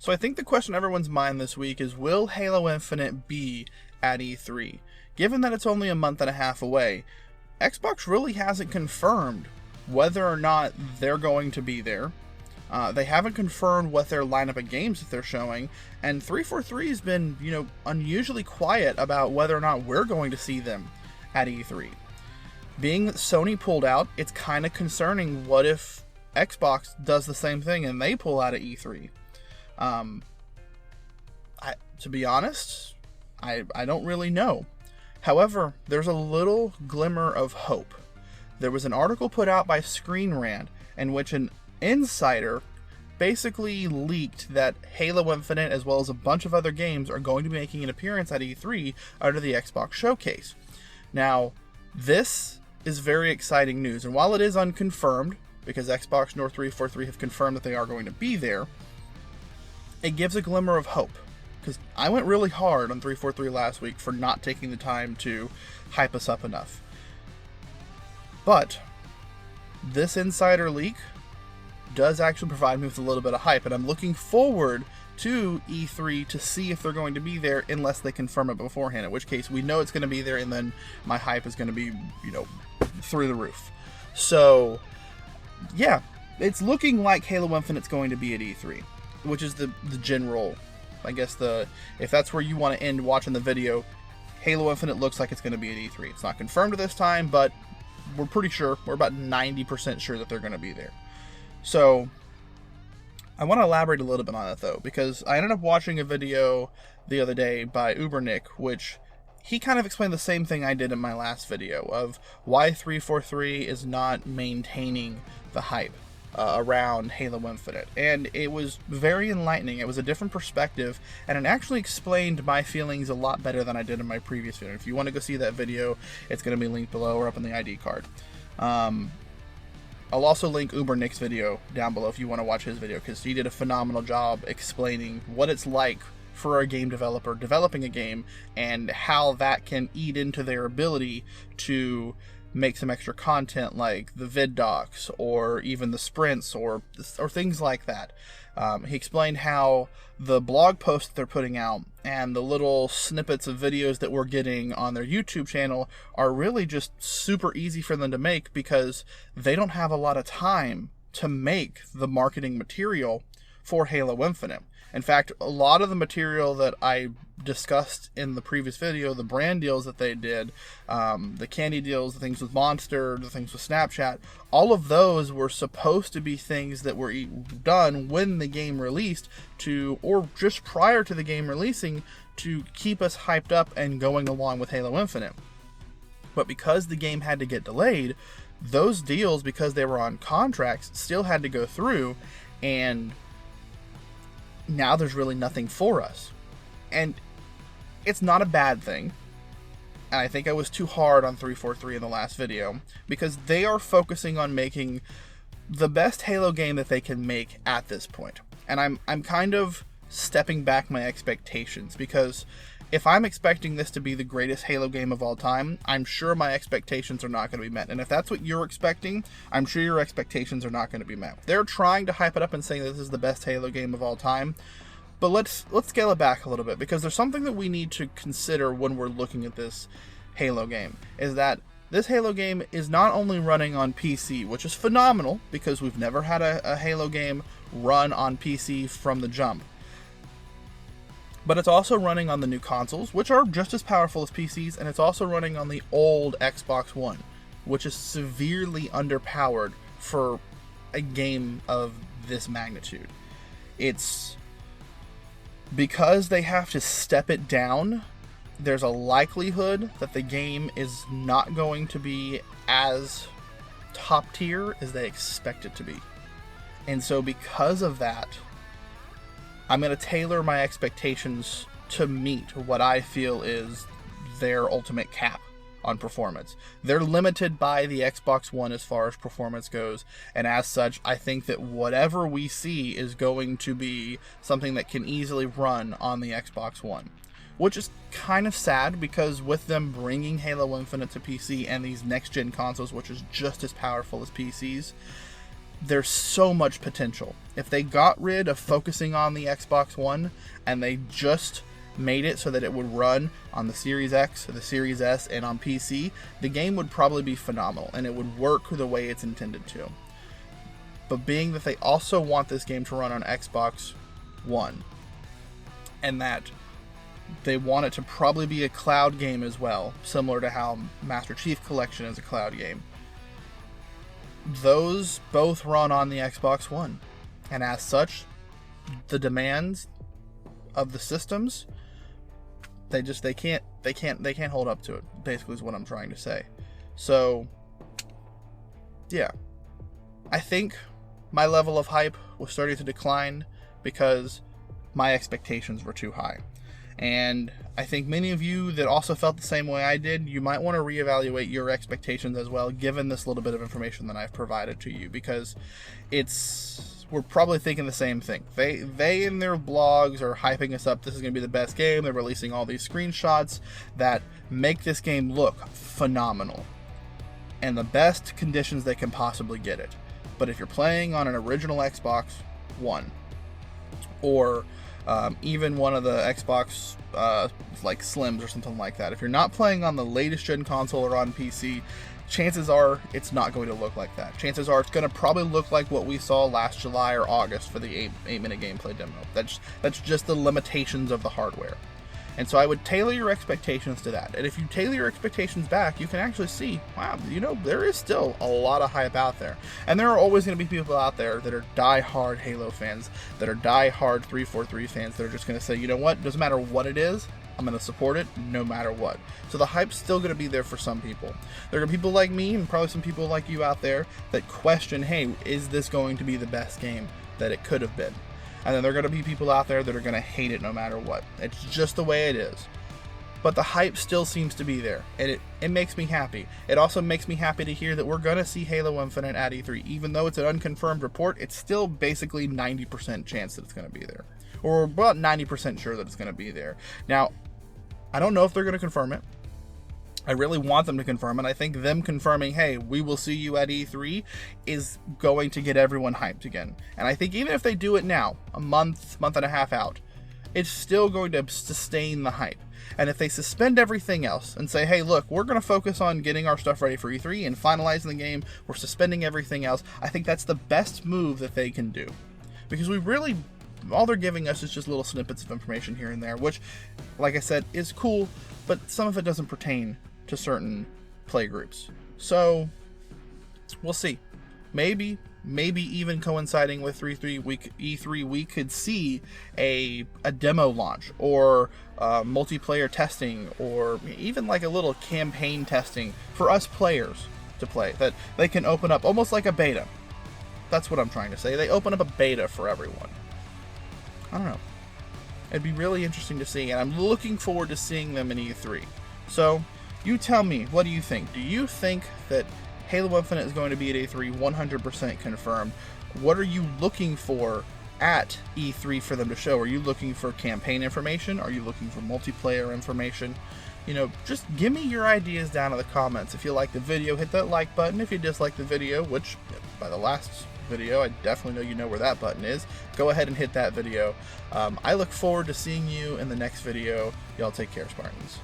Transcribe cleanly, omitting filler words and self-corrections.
So I think the question on everyone's mind this week is, will Halo Infinite be at E3? Given that it's only a month and a half away, Xbox really hasn't confirmed whether or not they're going to be there. They haven't confirmed what their lineup of games that they're showing, and 343 has been, unusually quiet about whether or not we're going to see them at E3. Being that Sony pulled out, it's kind of concerning. What if Xbox does the same thing and they pull out at E3? To be honest, I don't really know. However, there's a little glimmer of hope. There was an article put out by Screen Rant in which an insider basically leaked that Halo Infinite, as well as a bunch of other games, are going to be making an appearance at E3 under the Xbox Showcase. Now, this is very exciting news, and while it is unconfirmed, because Xbox nor 343 have confirmed that they are going to be there, it gives a glimmer of hope. Because I went really hard on 343 last week for not taking the time to hype us up enough. But this insider leak does actually provide me with a little bit of hype, and I'm looking forward to E3 to see if they're going to be there, unless they confirm it beforehand, in which case we know it's going to be there, and then my hype is going to be, through the roof. So, yeah, it's looking like Halo Infinite's going to be at E3, which is the general, I guess, if that's where you want to end watching the video, Halo Infinite looks like it's going to be at E3. It's not confirmed at this time, but we're pretty sure, we're about 90% sure that they're going to be there. So, I want to elaborate a little bit on it, though, because I ended up watching a video the other day by Ubernick, which he kind of explained the same thing I did in my last video, of why 343 is not maintaining the hype around Halo Infinite. And it was very enlightening. It was a different perspective, and it actually explained my feelings a lot better than I did in my previous video. If you want to go see that video, it's going to be linked below or up in the ID card. I'll also link Ubernick's video down below if you want to watch his video, because he did a phenomenal job explaining what it's like for a game developer developing a game, and how that can eat into their ability to make some extra content, like the vid docs or even the sprints or things like that. He explained how the blog posts that they're putting out and the little snippets of videos that we're getting on their YouTube channel are really just super easy for them to make, because they don't have a lot of time to make the marketing material for Halo Infinite. In fact, a lot of the material that I discussed in the previous video, the brand deals that they did, the candy deals, the things with Monster, the things with Snapchat, all of those were supposed to be things that were done when the game released, or just prior to the game releasing, to keep us hyped up and going along with Halo Infinite. But because the game had to get delayed, those deals, because they were on contracts, still had to go through, and now there's really nothing for us. And it's not a bad thing. And I think I was too hard on 343 in the last video, because they are focusing on making the best Halo game that they can make at this point. And I'm kind of stepping back my expectations, because if I'm expecting this to be the greatest Halo game of all time, I'm sure my expectations are not going to be met. And if that's what you're expecting, I'm sure your expectations are not going to be met. They're trying to hype it up and saying this is the best Halo game of all time. But let's scale it back a little bit, because there's something that we need to consider when we're looking at this Halo game, is that this Halo game is not only running on PC, which is phenomenal, because we've never had a Halo game run on PC from the jump, but it's also running on the new consoles, which are just as powerful as PCs, and it's also running on the old Xbox One, which is severely underpowered for a game of this magnitude. It's because they have to step it down, there's a likelihood that the game is not going to be as top tier as they expect it to be. And so because of that, I'm going to tailor my expectations to meet what I feel is their ultimate cap on performance. They're limited by the Xbox One as far as performance goes, and as such, I think that whatever we see is going to be something that can easily run on the Xbox One. Which is kind of sad, because with them bringing Halo Infinite to PC and these next-gen consoles, which is just as powerful as PCs, there's so much potential. If they got rid of focusing on the Xbox One and they just made it so that it would run on the Series X, the Series S, and on PC, the game would probably be phenomenal and it would work the way it's intended to. But being that they also want this game to run on Xbox One, and that they want it to probably be a cloud game as well, similar to how Master Chief Collection is a cloud game, those both run on the Xbox One. And as such, the demands of the systems, they can't hold up to it, basically is what I'm trying to say. So yeah, I think my level of hype was starting to decline because my expectations were too high. And I think many of you that also felt the same way I did, you might want to reevaluate your expectations as well, given this little bit of information that I've provided to you, because we're probably thinking the same thing. They in their blogs are hyping us up. This is going to be the best game. They're releasing all these screenshots that make this game look phenomenal and the best conditions they can possibly get it. But if you're playing on an original Xbox One, or even one of the Xbox like Slims or something like that, if you're not playing on the latest gen console or on PC, chances are it's not going to look like that. Chances are it's going to probably look like what we saw last July or August for the 8-minute gameplay demo. That's just the limitations of the hardware. And so I would tailor your expectations to that. And if you tailor your expectations back, you can actually see, wow, there is still a lot of hype out there. And there are always going to be people out there that are die-hard Halo fans, that are die-hard 343 fans, that are just going to say, you know what, doesn't matter what it is, I'm going to support it no matter what. So the hype's still going to be there for some people. There are people like me and probably some people like you out there that question, hey, is this going to be the best game that it could have been? And then there are going to be people out there that are going to hate it no matter what. It's just the way it is. But the hype still seems to be there, and it makes me happy. It also makes me happy to hear that we're going to see Halo Infinite at E3. Even though it's an unconfirmed report, it's still basically 90% chance that it's going to be there. Or about 90% sure that it's going to be there. Now, I don't know if they're going to confirm it. I really want them to confirm it. I think them confirming, hey, we will see you at E3 is going to get everyone hyped again. And I think even if they do it now, a month and a half out, it's still going to sustain the hype. And if they suspend everything else and say, hey, look, we're going to focus on getting our stuff ready for E3 and finalizing the game, we're suspending everything else, I think that's the best move that they can do. Because all they're giving us is just little snippets of information here and there, which, like I said, is cool, but some of it doesn't pertain to certain play groups. So we'll see. Maybe even coinciding with E3, we could see a demo launch, or multiplayer testing, or even like a little campaign testing for us players to play, that they can open up almost like a beta. That's what I'm trying to say. They open up a beta for everyone. I don't know. It'd be really interesting to see, and I'm looking forward to seeing them in E3. So you tell me, what do you think? Do you think that Halo Infinite is going to be at E3 100% confirmed? What are you looking for at E3 for them to show? Are you looking for campaign information? Are you looking for multiplayer information? Just give me your ideas down in the comments. If you like the video, hit that like button. If you dislike the video, which by the last video, I definitely know you know where that button is, go ahead and hit that video. I look forward to seeing you in the next video. Y'all take care, Spartans.